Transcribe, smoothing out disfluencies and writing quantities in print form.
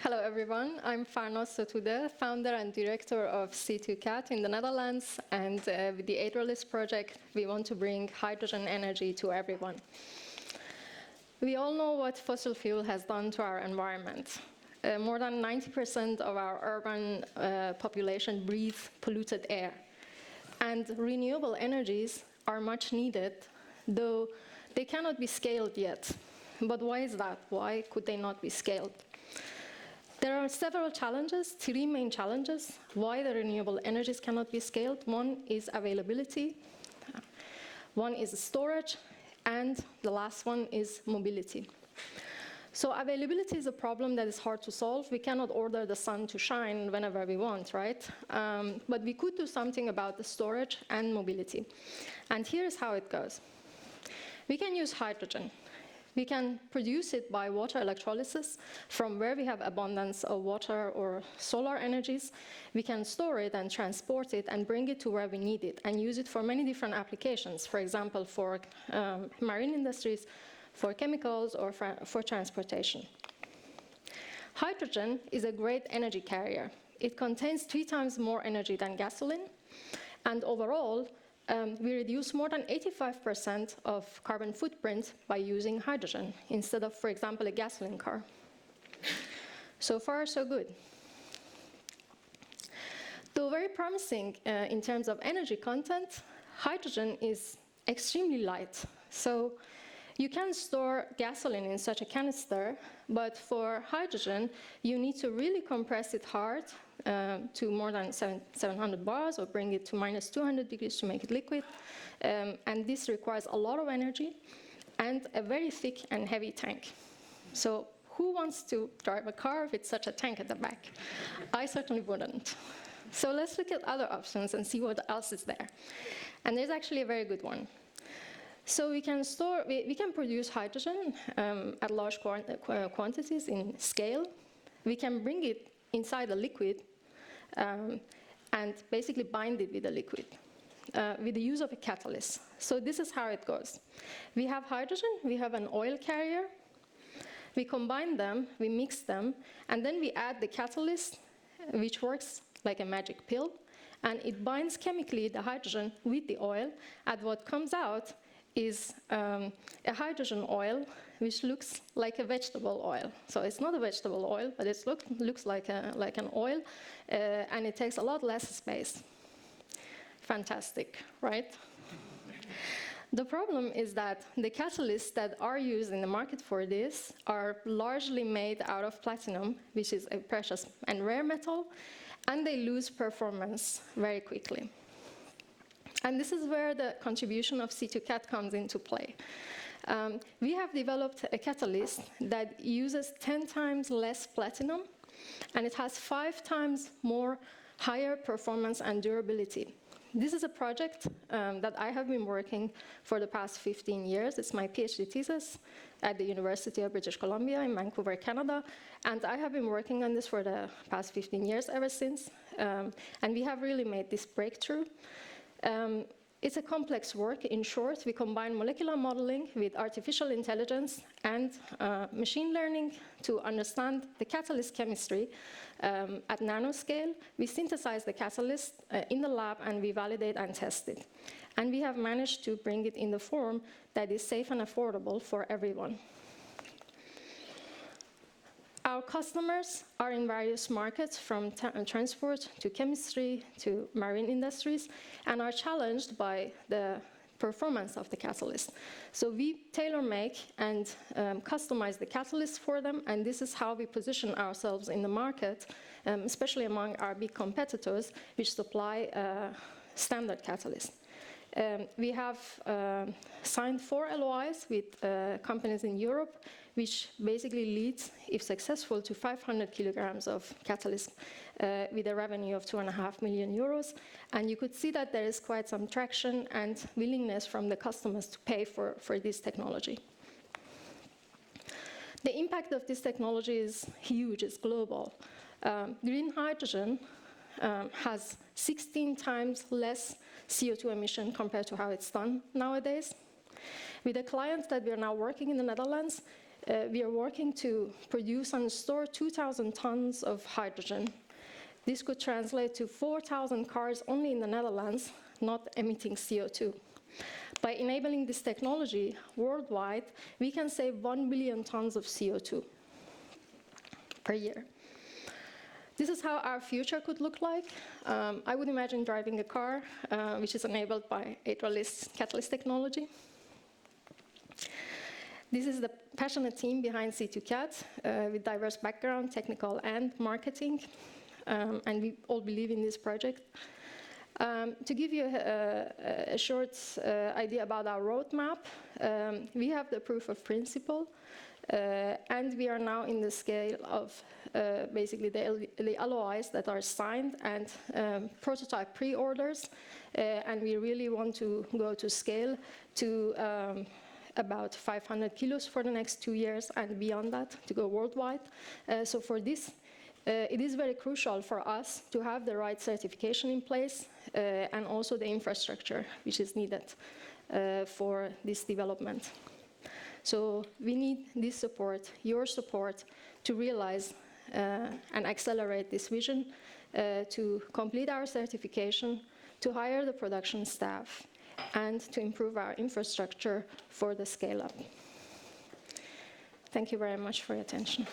Hello everyone, I'm Farnaz Sotude, founder and director of C2Cat in the Netherlands, and with the Aidrolyst project we want to bring hydrogen energy to everyone. We all know what fossil fuel has done to our environment. More than 90% of our urban population breathes polluted air. And renewable energies are much needed, though they cannot be scaled yet. But why is that? Why could they not be scaled? There are several challenges, three main challenges, why the renewable energies cannot be scaled. One is availability, one is storage, and the last one is mobility. So availability is a problem that is hard to solve. We cannot order the sun to shine whenever we want, right? But we could do something about the storage and mobility. And here's how it goes. We can use hydrogen. We can produce it by water electrolysis from where we have abundance of water or solar energies. We can store it and transport it and bring it to where we need it and use it for many different applications, for example, for marine industries, for chemicals, or for transportation. Hydrogen is a great energy carrier. It contains 3 times more energy than gasoline, and overall, we reduce more than 85% of carbon footprint by using hydrogen instead of, for example, a gasoline car. So far, so good. Though very promising in terms of energy content, hydrogen is extremely light. So you can store gasoline in such a canister, but for hydrogen, you need to really compress it hard to more than 700 bars, or bring it to minus 200 degrees to make it liquid. And this requires a lot of energy and a very thick and heavy tank. So who wants to drive a car with such a tank at the back? I certainly wouldn't. So let's look at other options and see what else is there. And there's actually a very good one. So we can produce hydrogen at large quantities in scale. We can bring it inside a liquid and basically bind it with a liquid with the use of a catalyst. So this is how it goes. We have hydrogen, we have an oil carrier, we combine them, we mix them, and then we add the catalyst, which works like a magic pill, and it binds chemically the hydrogen with the oil, and what comes out is a hydrogen oil which looks like a vegetable oil. So it's not a vegetable oil, but it looks like an oil, and it takes a lot less space. Fantastic, right? The problem is that the catalysts that are used in the market for this are largely made out of platinum, which is a precious and rare metal, and they lose performance very quickly. And this is where the contribution of C2Cat comes into play. We have developed a catalyst that uses 10 times less platinum, and it has 5 times more higher performance and durability. This is a project that I have been working for the past 15 years. It's my PhD thesis at the University of British Columbia in Vancouver, Canada, and I have been working on this for the past 15 years ever since, and we have really made this breakthrough. It's a complex work. In short, we combine molecular modeling with artificial intelligence and machine learning to understand the catalyst chemistry at nanoscale. We synthesize the catalyst in the lab, and we validate and test it. And we have managed to bring it in the form that is safe and affordable for everyone. Our customers are in various markets, from transport to chemistry to marine industries, and are challenged by the performance of the catalyst. So we tailor-make and customize the catalyst for them, and this is how we position ourselves in the market, especially among our big competitors, which supply standard catalysts. We have signed 4 LOIs with companies in Europe, which basically leads, if successful, to 500 kilograms of catalyst with a revenue of 2.5 million euros. And you could see that there is quite some traction and willingness from the customers to pay for this technology. The impact of this technology is huge, it's global. Green hydrogen has 16 times less CO2 emission compared to how it's done nowadays. With a client that we are now working in the Netherlands, we are working to produce and store 2,000 tons of hydrogen. This could translate to 4,000 cars only in the Netherlands, not emitting CO2. By enabling this technology worldwide, we can save 1 billion tons of CO2 per year. This is how our future could look like. I would imagine driving a car which is enabled by Aidrolyst catalyst technology. This is the passionate team behind C2Cat with diverse background, technical and marketing. And we all believe in this project. To give you a short idea about our roadmap, we have the proof of principle, and we are now in the scale of basically the LOIs that are signed and prototype pre-orders, and we really want to go to scale to about 500 kilos for the next 2 years and beyond that to go worldwide. So for this, it is very crucial for us to have the right certification in place and also the infrastructure which is needed for this development. So we need this support, your support, to realize and accelerate this vision, to complete our certification, to hire the production staff, and to improve our infrastructure for the scale-up. Thank you very much for your attention.